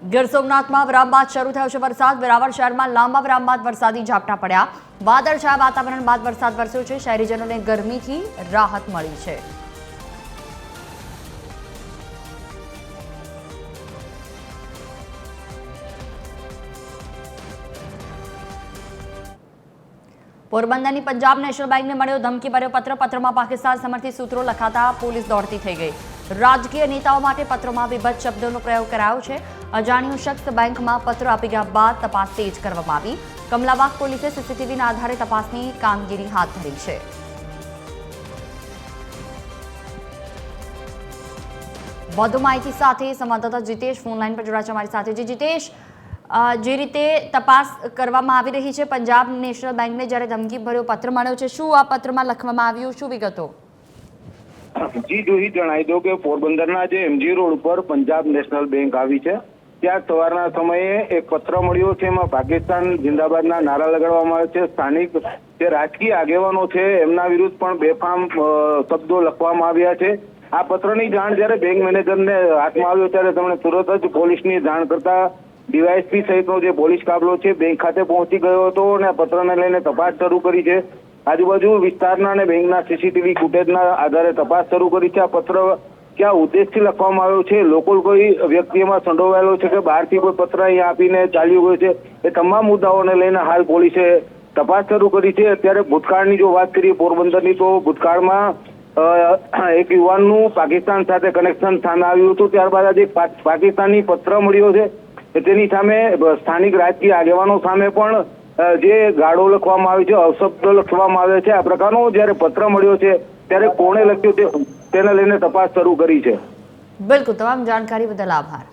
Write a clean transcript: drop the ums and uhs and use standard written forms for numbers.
ગીર સોમનાથમાં વિરામ બાદ શરૂ થયો છે વરસાદ। વેરાવળ શહેરમાં લાંબા વિરામ બાદ વરસાદી ઝાપટા પડ્યા। વાદળછાયા વાતાવરણ બાદ વરસાદ વરસ્યો છે। શહેરીજનોને ગરમીથી રાહત મળી છે। પોરબંદરની પંજાબ નેશનલ બેંકને મળ્યો ધમકીભર્યો પત્ર। પત્રમાં પાકિસ્તાન સમર્થિત સૂત્રો લખાતા પોલીસ દોડતી થઈ ગઈ। રાજકીય નેતાઓ માટે પત્રોમાં વિભત્સ શબ્દોનો પ્રયોગ કરાયો છે। અજાણ્યો શખ્સ બેંકમાં પત્ર આપી ગયા બાદ તપાસ તેજ કરવામાં આવી। કમલાબાગ પોલીસે સીસીટીવીના આધારે તપાસની કામગીરી હાથ ધરી છે। વધુ માહિતી સાથે સંવાદદાતા જીતેશ ફોનલાઈન પર જોડાયા છે અમારી સાથે। જીતેશ, જે રીતે તપાસ કરવામાં આવી રહી છે, પંજાબ નેશનલ બેંકને જ્યારે ધમકીભર્યો પત્ર મળ્યો છે, શું આ પત્રમાં લખવામાં આવ્યું, શું વિગતો? જી જોઈ જણાવી દો કે પોરબંદરના જે એમજી રોડ ઉપર પંજાબ નેશનલ બેંક આવી છે, ત્યાં સવારના સમયે એક પત્ર મળ્યો છે। એમાં પાકિસ્તાન જિંદાબાદના નારા લગાડવામાં આવે છે। સ્થાનિક જે રાજકીય આગેવાનો છે એમના વિરુદ્ધ પણ બેફામ શબ્દો લખવામાં આવ્યા છે। આ પત્રની જાણ જ્યારે બેંક મેનેજરને હાથમાં આવ્યો ત્યારે તેમણે તુરંત જ પોલીસની જાણ કરતા ડીવાયએસપી સહિતનો જે પોલીસ કાફલો છે બેંક ખાતે પહોંચી ગયો હતો અને આ પત્રને લઈને તપાસ શરૂ કરી છે। આજુબાજુ વિસ્તારના અને બેંકના સીસીટીવી ફૂટેજના આધારે તપાસ શરૂ કરી છે। આ પત્ર ક્યાં ઉદ્દેશથી લખવામાં આવ્યો છે, લોકો કોઈ વ્યક્તિ એમાં સંડોવાયેલો છે કે બહારથી કોઈ પત્ર અહીંયા આપીને ચાલ્યો ગયો છે, એ તમામ મુદ્દાઓને લઈને હાલ પોલીસે તપાસ શરૂ કરી છે। અત્યારે ભૂતકાળની જો વાત કરીએ પોરબંદરની, તો ભૂતકાળમાં એક યુવાનનું પાકિસ્તાન સાથે કનેક્શન સામે આવ્યું હતું। ત્યારબાદ આજે પાકિસ્તાની પત્ર મળ્યો છે, તેની સામે સ્થાનિક રાજકીય આગેવાનો સામે પણ જે ગાળો લખવામાં આવે છે, અપશબ્દો લખવામાં આવે છે, આ પ્રકારનો જ્યારે પત્ર મળ્યો છે ત્યારે કોણે લખ્યો તેને લઈને તપાસ શરૂ કરી છે। બિલકુલ, તમામ જાણકારી બદલ આભાર।